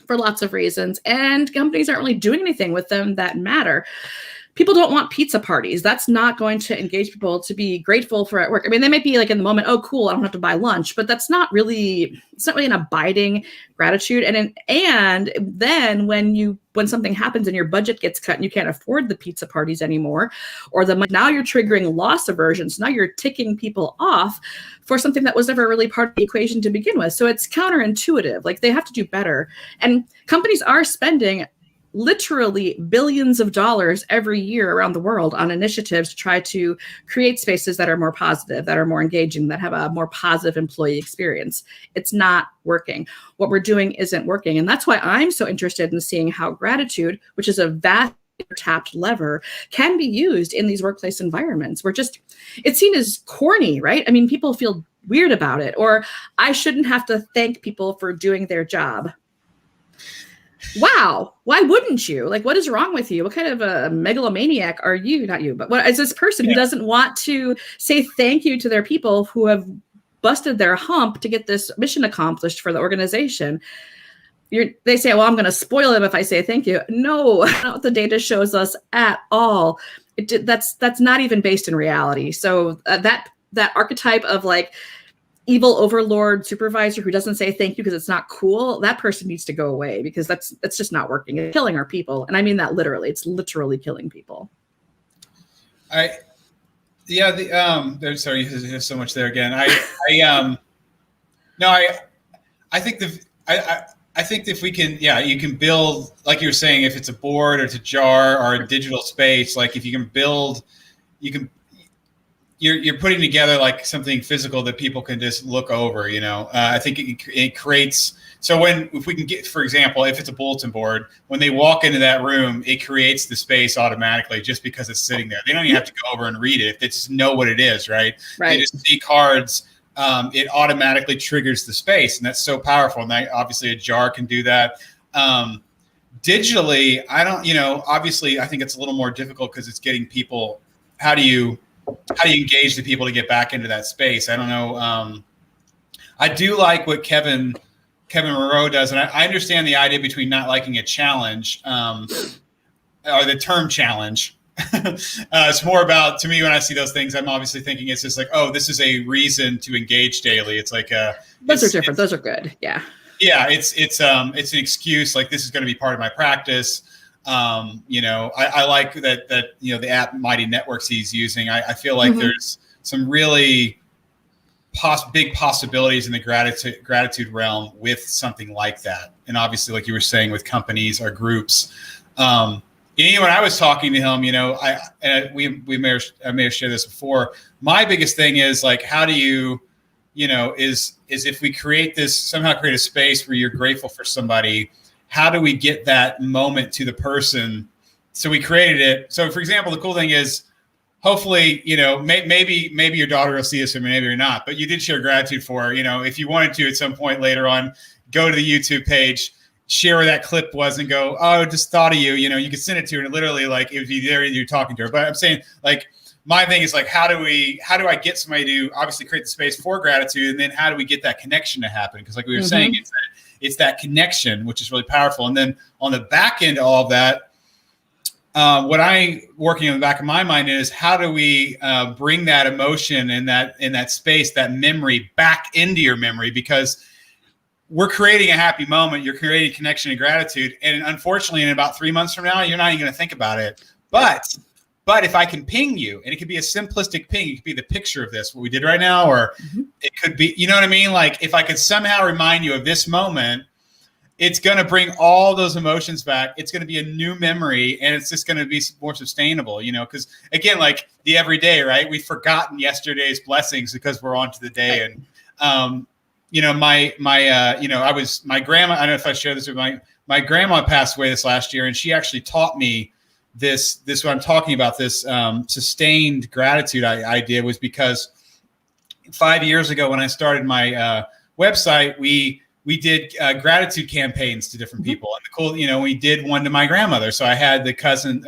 B: for lots of reasons. And companies aren't really doing anything with them that matter. people don't want pizza parties. That's not going to engage people to be grateful for at work. I mean, they might be like in the moment, oh, cool, I don't have to buy lunch, but it's not really an abiding gratitude. And then when something happens and your budget gets cut and you can't afford the pizza parties anymore, or now you're triggering loss aversion. So now you're ticking people off for something that was never really part of the equation to begin with. So it's counterintuitive. Like, they have to do better. And companies are spending literally billions of dollars every year around the world on initiatives to try to create spaces that are more positive, that are more engaging, that have a more positive employee experience. It's not working. What we're doing isn't working. And that's why I'm so interested in seeing how gratitude, which is a vast tapped lever, can be used in these workplace environments where it's seen as corny, right? I mean, people feel weird about it, or I shouldn't have to thank people for doing their job. Wow. Why wouldn't you? Like, what is wrong with you? What kind of a megalomaniac are you? Not you, but what is this person who doesn't want to say thank you to their people who have busted their hump to get this mission accomplished for the organization? They say, well, I'm going to spoil them if I say thank you. No, that's not what the data shows us at all. That's not even based in reality. So that archetype of like evil overlord supervisor who doesn't say thank you because it's not cool, that person needs to go away, because that's just not working. It's killing our people. And I mean that literally. It's literally killing people.
A: Sorry, there's so much there again. I think if we can, you can build, like you were saying, if it's a board or it's a jar or a digital space, like if you can build, you're putting together like something physical that people can just look over, I think it creates, if we can get, for example, if it's a bulletin board, when they walk into that room, it creates the space automatically just because it's sitting there. They don't even have to go over and read it. They just know what it is, right? They just see cards. It automatically triggers the space, and that's so powerful. And obviously a jar can do that. Digitally, obviously I think it's a little more difficult because it's getting people, how do you engage the people to get back into that space? I don't know. I do like what Kevin Moreau does, and I understand the idea between not liking a challenge or the term challenge. It's more about, to me, when I see those things, I'm obviously thinking it's just like, oh, this is a reason to engage daily. It's like
B: those are different. Those are good. Yeah. Yeah.
A: It's an excuse. Like, this is going to be part of my practice. I like that the app Mighty Networks he's using. I feel like there's some really big possibilities in the gratitude realm with something like that. And obviously, like you were saying, with companies or groups. When I was talking to him, I may have shared this before. My biggest thing is like, how do you, is if we create a space where you're grateful for somebody, how do we get that moment to the person? So we created it. So for example, the cool thing is, hopefully, maybe your daughter will see this, or maybe you're not, but you did share gratitude for her. If you wanted to at some point later on, go to the YouTube page, share where that clip was, and go, oh, just thought of you. You could send it to her, and literally, like, it would be there, you're talking to her. But I'm saying, like, my thing is like, how do I get somebody to obviously create the space for gratitude, and then how do we get that connection to happen? Because like we were saying, it's that connection, which is really powerful. And then on the back end of all of that, what I'm working on the back of my mind is, how do we bring that emotion in that space, that memory, back into your memory? Because we're creating a happy moment. You're creating connection and gratitude. And unfortunately, in about 3 months from now, you're not even going to think about it. But if I can ping you, and it could be a simplistic ping, it could be the picture of this, what we did right now, or it could be, you know what I mean? Like, if I could somehow remind you of this moment, it's going to bring all those emotions back. It's going to be a new memory, and it's just going to be more sustainable, because again, like the everyday, right? We've forgotten yesterday's blessings because we're on to the day. And, my grandma, I don't know if I shared this with my grandma passed away this last year, and she actually taught me this what I'm talking about, this sustained gratitude idea, was because 5 years ago when I started my website, we did gratitude campaigns to different people. And the cool, we did one to my grandmother. So I had my cousins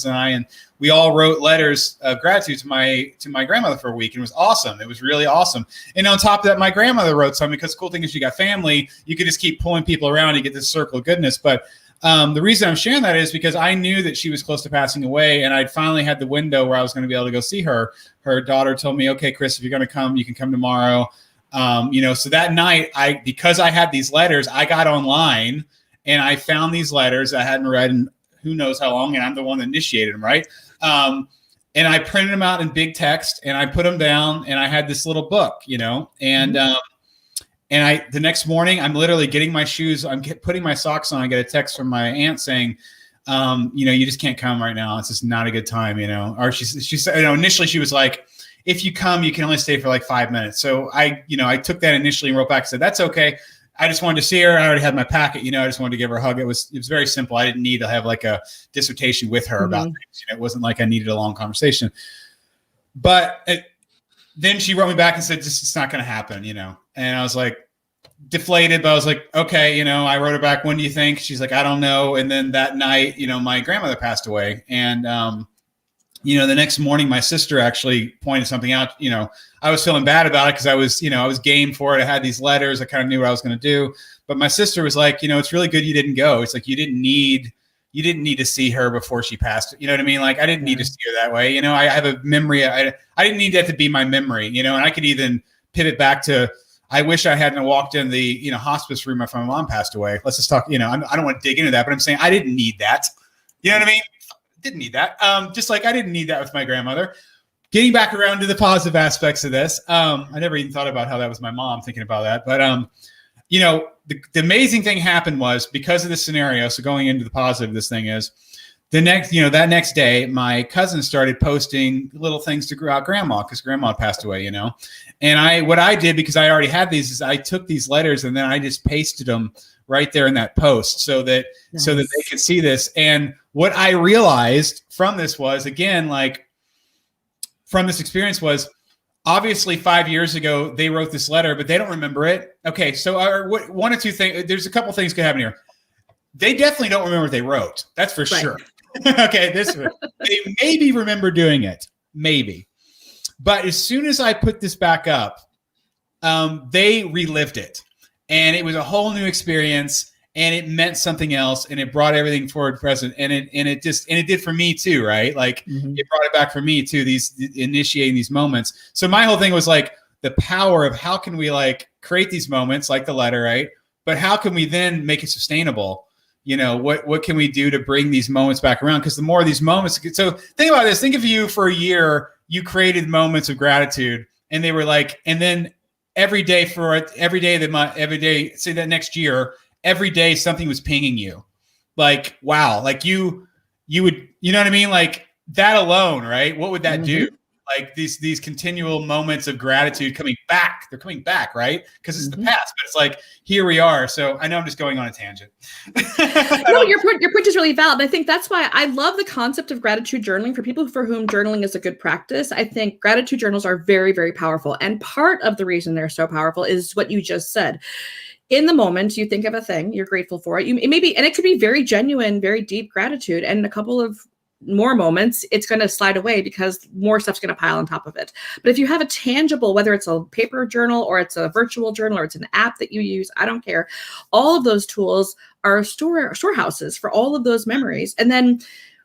A: and I, and we all wrote letters of gratitude to my grandmother for a week. And it was awesome. It was really awesome. And on top of that, my grandmother wrote some, because the cool thing is, you got family, you could just keep pulling people around and get this circle of goodness. But The reason I'm sharing that is because I knew that she was close to passing away, and I'd finally had the window where I was going to be able to go see her. Her daughter told me, okay, Chris, if you're going to come, you can come tomorrow. So that night, because I had these letters, I got online and I found these letters I hadn't read in who knows how long, and I'm the one that initiated them, right? And I printed them out in big text and I put them down, and I had this little book, and the next morning I'm literally getting my shoes, putting my socks on. I get a text from my aunt saying, you just can't come right now. It's just not a good time, or she said, initially she was like, if you come, you can only stay for like 5 minutes. So I took that initially and wrote back and said, that's okay. I just wanted to see her. I already had my packet, I just wanted to give her a hug. It was very simple. I didn't need to have like a dissertation with her about things. It wasn't like I needed a long conversation, but then she wrote me back and said, it's not going to happen, and I was like, deflated, but I was like, okay, I wrote her back, when do you think? She's like, I don't know. And then that night, my grandmother passed away. And, the next morning, my sister actually pointed something out. I was feeling bad about it because I was game for it. I had these letters. I kind of knew what I was going to do. But my sister was like, it's really good you didn't go. It's like, you didn't need to see her before she passed. You know what I mean? Like, I didn't need to see her that way. I have a memory. I didn't need that to be my memory, and I could even pivot back to, I wish I hadn't walked in the hospice room after my mom passed away. Let's just talk. I don't want to dig into that, but I'm saying I didn't need that. You know what I mean? Didn't need that. Just like I didn't need that with my grandmother. Getting back around to the positive aspects of this, I never even thought about how that was my mom thinking about that. But the amazing thing happened was because of this scenario. So going into the positive, this thing is the next, that next day, my cousin started posting little things to grandma because grandma passed away. And what I did, because I already had these, is I took these letters and then I just pasted them right there in that post so that they could see this. And what I realized from this was, again, like from this experience was, obviously 5 years ago, they wrote this letter, but they don't remember it. Okay. So one or two things, there's a couple things could happen here. They definitely don't remember what they wrote. That's for sure. Okay. They maybe remember doing it. Maybe. But as soon as I put this back up, they relived it, and it was a whole new experience, and it meant something else, and it brought everything forward present, and it did for me too, right? Like it brought it back for me too, initiating these moments. So my whole thing was like the power of how can we like create these moments like the letter, right? But how can we then make it sustainable? What can we do to bring these moments back around? Because the more of these moments, so think about this. Think of you for a year. You created moments of gratitude, and they were like, and then every day of the month, every day, say that next year, every day something was pinging you. Like, wow, like you would, you know what I mean? Like that alone, right? What would that do? Like these continual moments of gratitude coming back, they're coming back, right? Because it's the past, but it's like, here we are. So I know I'm just going on a tangent.
B: No, your point is really valid. I think that's why I love the concept of gratitude journaling for people for whom journaling is a good practice. I think gratitude journals are very, very powerful. And part of the reason they're so powerful is what you just said. In the moment, you think of a thing, you're grateful for it. And it could be very genuine, very deep gratitude. And a couple of more moments, it's going to slide away because more stuff's going to pile on top of it. But if you have a tangible, whether it's a paper journal or it's a virtual journal or it's an app that you use, I don't care. All of those tools are storehouses for all of those memories. And then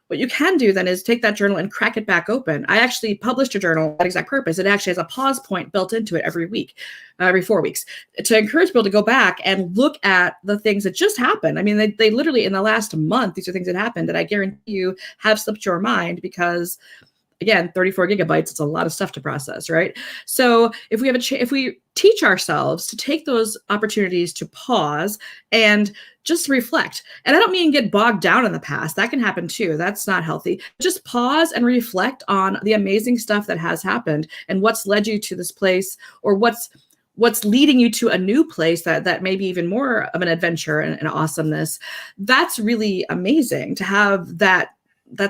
B: what you can do then is take that journal and crack it back open. I actually published a journal for that exact purpose. It actually has a pause point built into it every 4 weeks, to encourage people to go back and look at the things that just happened. I mean, they literally in the last month, these are things that happened that I guarantee you have slipped your mind because, again, 34 gigabytes, it's a lot of stuff to process, right? So if we teach ourselves to take those opportunities to pause and just reflect, and I don't mean get bogged down in the past, that can happen too. That's not healthy. Just pause and reflect on the amazing stuff that has happened and what's led you to this place, or what's leading you to a new place that may be even more of an adventure and awesomeness. That's really amazing to have that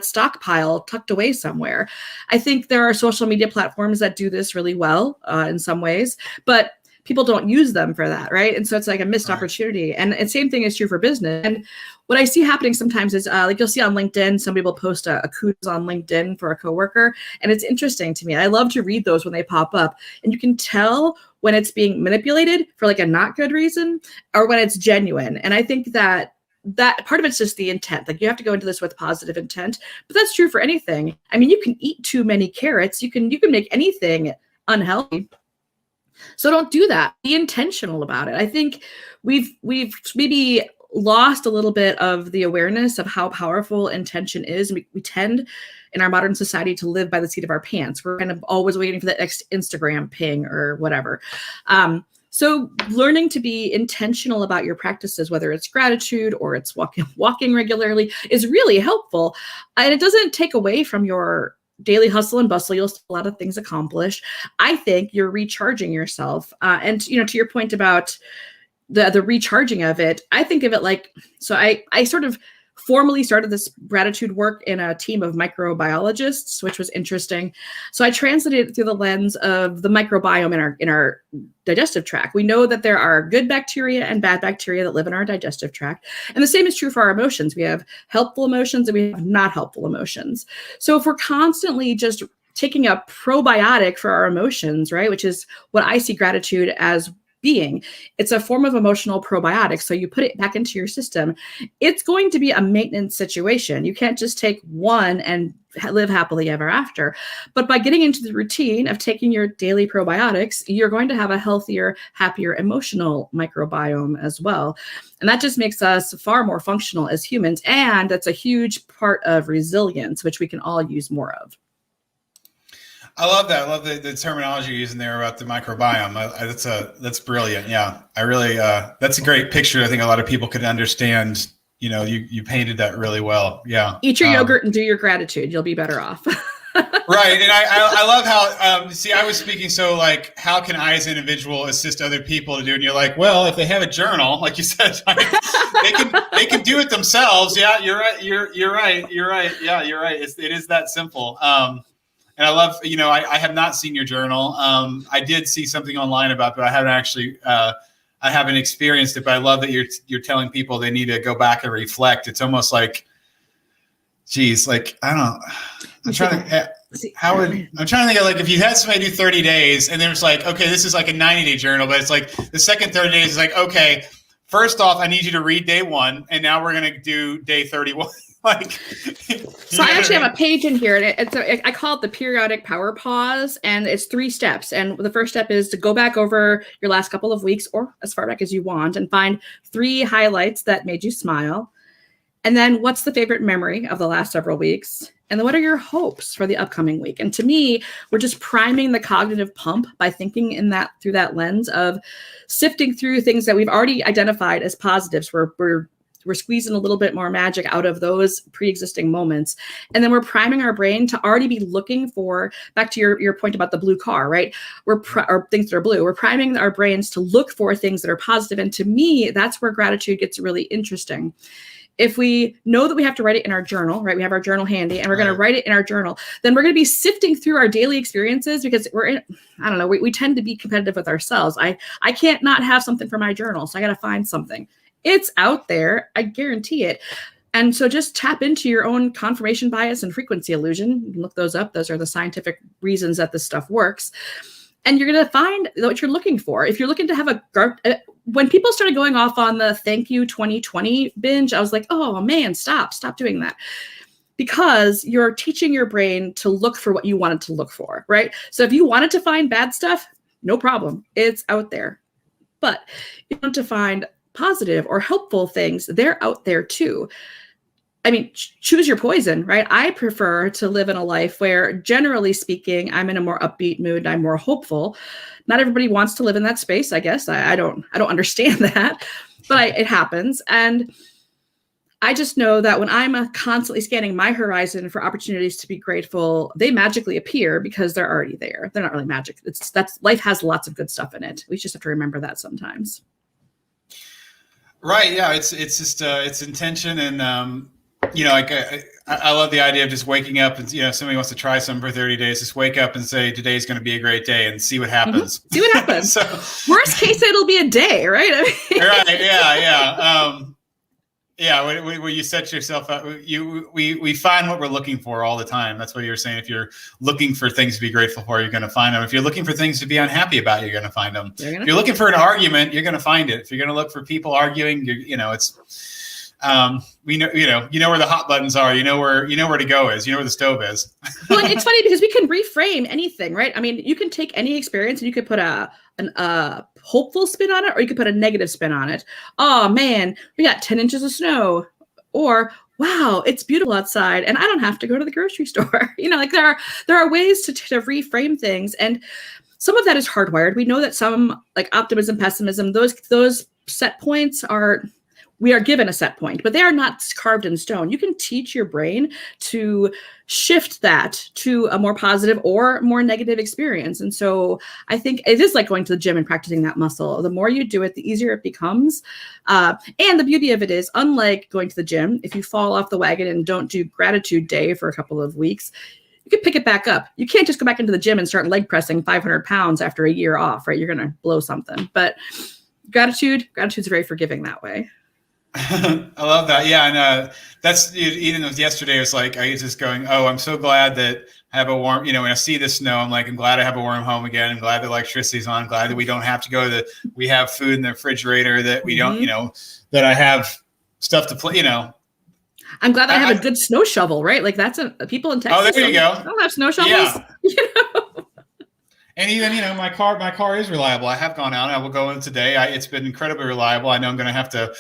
B: stockpile tucked away somewhere. I think there are social media platforms that do this really well in some ways, but people don't use them for that, right? And so it's like a missed opportunity. And same thing is true for business. And what I see happening sometimes is like you'll see on LinkedIn, somebody will post a kudos on LinkedIn for a coworker. And it's interesting to me. I love to read those when they pop up. And you can tell when it's being manipulated for like a not good reason or when it's genuine. And I think that that part of it's just the intent. Like you have to go into this with positive intent, but that's true for anything. I mean, you can eat too many carrots. You can make anything unhealthy. So don't do that. Be intentional about it. I think we've maybe lost a little bit of the awareness of how powerful intention is. We tend in our modern society to live by the seat of our pants. We're kind of always waiting for the next Instagram ping or whatever. So learning to be intentional about your practices, whether it's gratitude or it's walking regularly, is really helpful. And it doesn't take away from your daily hustle and bustle. You'll still have a lot of things accomplished. I think you're recharging yourself. And to your point about the recharging of it, I think of it like, so I sort of formally started this gratitude work in a team of microbiologists, which was interesting. So I translated it through the lens of the microbiome in our digestive tract. We know that there are good bacteria and bad bacteria that live in our digestive tract. And the same is true for our emotions. We have helpful emotions and we have not helpful emotions. So if we're constantly just taking a probiotic for our emotions, right, which is what I see gratitude as being, it's a form of emotional probiotic. So you put it back into your system. It's going to be a maintenance situation. You can't just take one and live happily ever after. But by getting into the routine of taking your daily probiotics, you're going to have a healthier, happier emotional microbiome as well. And that just makes us far more functional as humans. And that's a huge part of resilience, which we can all use more of.
A: I love that. I love the terminology you're using there about the microbiome. That's brilliant. Yeah, I really, that's a great picture. I think a lot of people could understand. You painted that really well. Yeah.
B: Eat your yogurt and do your gratitude. You'll be better off.
A: Right. And I love how, I was speaking. So like, how can I as an individual assist other people to do it? And you're like, well, if they have a journal, like you said, they can do it themselves. Yeah, you're right. You're right. Yeah, you're right. It is that simple. And I love, I have not seen your journal. I did see something online about it, but I haven't actually, I haven't experienced it, but I love that you're telling people they need to go back and reflect. It's almost like, geez, like, I don't know. I'm trying to think of like, if you had somebody do 30 days and there's like, okay, this is like a 90-day journal, but it's like the second 30 days is like, okay, first off, I need you to read day 1. And now we're going to do day 31. So
B: I actually have a page in here, and I call it the periodic power pause, and it's 3 steps. And the first step is to go back over your last couple of weeks or as far back as you want and find 3 highlights that made you smile. And then what's the favorite memory of the last several weeks? And then what are your hopes for the upcoming week? And to me, we're just priming the cognitive pump by thinking through that lens of sifting through things that we've already identified as positives. We're squeezing a little bit more magic out of those pre-existing moments. And then we're priming our brain to already be looking for, back to your point about the blue car, right? Or things that are blue. We're priming our brains to look for things that are positive. And to me, that's where gratitude gets really interesting. If we know that we have to write it in our journal, right? We have our journal handy and we're going to write it in our journal. Then we're going to be sifting through our daily experiences because we tend to be competitive with ourselves. I can't not have something for my journal. So I got to find something. It's out there. I guarantee it. And so just tap into your own confirmation bias and frequency illusion. You can look those up. Those are the scientific reasons that this stuff works. And you're going to find what you're looking for. If you're looking to have when people started going off on the thank you 2020 binge, I was like, oh man, stop doing that. Because you're teaching your brain to look for what you wanted to look for, right? So if you wanted to find bad stuff, no problem. It's out there. But if you want to find positive or helpful things, they're out there too. I mean, choose your poison, right? I prefer to live in a life where, generally speaking, I'm in a more upbeat mood. I'm more hopeful. Not everybody wants to live in that space, I guess. I don't understand that, but it happens. And I just know that when I'm constantly scanning my horizon for opportunities to be grateful, they magically appear because they're already there. They're not really magic. Life has lots of good stuff in it. We just have to remember that sometimes.
A: Right. Yeah. It's just, it's intention. And, I love the idea of just waking up and, if somebody wants to try something for 30 days, just wake up and say, today's going to be a great day and see what happens.
B: Mm-hmm. See what happens. So, worst case, it'll be a day, right?
A: Right. Yeah. Yeah. When you set yourself up, we find what we're looking for all the time. That's what you're saying. If you're looking for things to be grateful for, you're going to find them. If you're looking for things to be unhappy about, you're going to find them. If you're looking for an argument, you're going to find it. If you're going to look for people arguing, We know, you know where the hot buttons are, you know where to go is, you know where the stove is.
B: Well, and it's funny because we can reframe anything, right? I mean, you can take any experience and you could put a hopeful spin on it, or you could put a negative spin on it. Oh man, we got 10 inches of snow. Or wow, it's beautiful outside and I don't have to go to the grocery store. Like there are ways to reframe things, and some of that is hardwired. We know that some, like optimism, pessimism, those set points we are given a set point, but they are not carved in stone. You can teach your brain to shift that to a more positive or more negative experience. And so I think it is like going to the gym and practicing that muscle. The more you do it, the easier it becomes. And the beauty of it is, unlike going to the gym, if you fall off the wagon and don't do gratitude day for a couple of weeks, you can pick it back up. You can't just go back into the gym and start leg pressing 500 pounds after a year off, right? You're going to blow something. But gratitude's very forgiving that way.
A: I love that. Yeah. And that's, even yesterday, it was like, I was just going, oh, I'm so glad that I have a warm, when I see the snow, I'm like, I'm glad I have a warm home again. I'm glad the electricity's on. I'm glad that we don't have to go we have food in the refrigerator, that we don't, that I have stuff to play,
B: I'm glad I have a good snow shovel, right? Like that's people in Texas.
A: Oh, there you go.
B: Don't have snow shovels.
A: Yeah. And even, my car is reliable. I have gone out. I will go in today. It's been incredibly reliable. I know I'm going to have to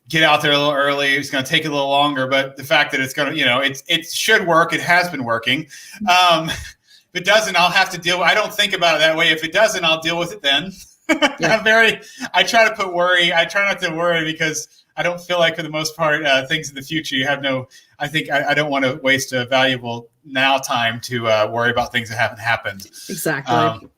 A: get out there a little early. It's going to take a little longer, but the fact that it's going to, it should work. It has been working. If it doesn't, I'll have to deal with, I don't think about it that way. If it doesn't, I'll deal with it then. Yeah. I try not to worry, because I don't feel like for the most part, things in the future, I don't want to waste a valuable now time to worry about things that haven't happened.
B: Exactly.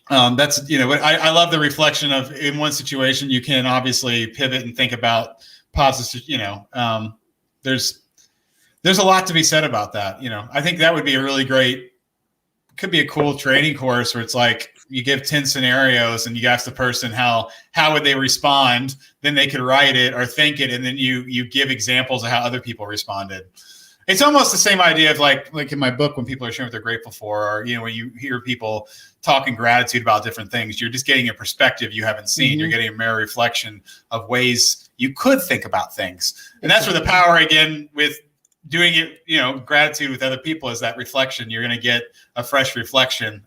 A: That's, I love the reflection of, in one situation, you can obviously pivot and think about positive, there's a lot to be said about that. I think that would be could be a cool training course where it's like, you give 10 scenarios and you ask the person how would they respond, then they could write it or think it. And then you give examples of how other people responded. It's almost the same idea of like in my book, when people are sharing what they're grateful for, or, when you hear people talking gratitude about different things, you're just getting a perspective you haven't seen. Mm-hmm. You're getting a mirror reflection of ways you could think about things. And that's where the power, again, with doing it, gratitude with other people, is that reflection. You're going to get a fresh reflection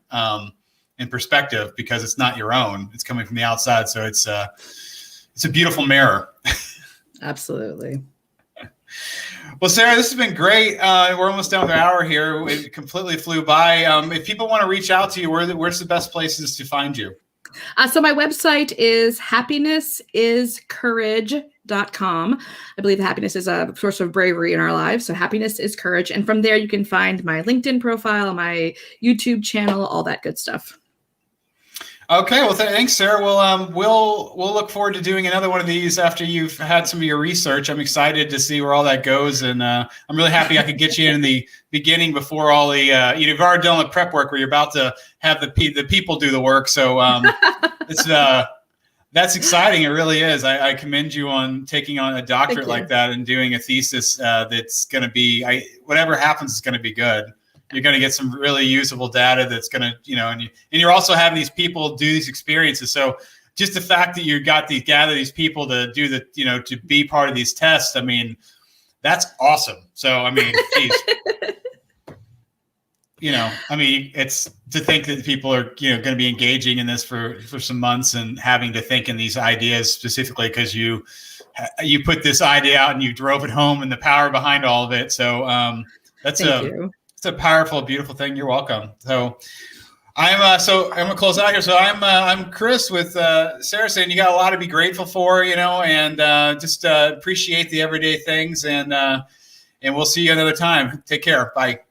A: in perspective, because it's not your own. It's coming from the outside. So it's a beautiful mirror. Absolutely. Well, Sarah, this has been great. We're almost down to an hour here. It completely flew by. If people want to reach out to you, where's the best places to find you? So my website is happinessiscourage.com. I believe happiness is a source of bravery in our lives. So happiness is courage. And from there, you can find my LinkedIn profile, my YouTube channel, all that good stuff. Okay, well, thanks, Sarah. We'll look forward to doing another one of these after you've had some of your research. I'm excited to see where all that goes, and I'm really happy I could get you in the beginning before all the you've already done the prep work where you're about to have the people do the work. So that's exciting. It really is. I commend you on taking on a doctorate like that and doing a thesis that's going to be. Whatever happens is going to be good. You're going to get some really usable data that's going to, and you're also having these people do these experiences. So just the fact that you gather these people to do to be part of these tests, I mean, that's awesome. So, I mean, geez, it's to think that people are, going to be engaging in this for some months and having to think in these ideas specifically because you put this idea out and you drove it home and the power behind all of it. So Thank you. It's a powerful, beautiful thing. You're welcome. So I'm gonna close out here. So I'm Chris with Sarah saying you got a lot to be grateful for, and just appreciate the everyday things, and we'll see you another time. Take care. Bye.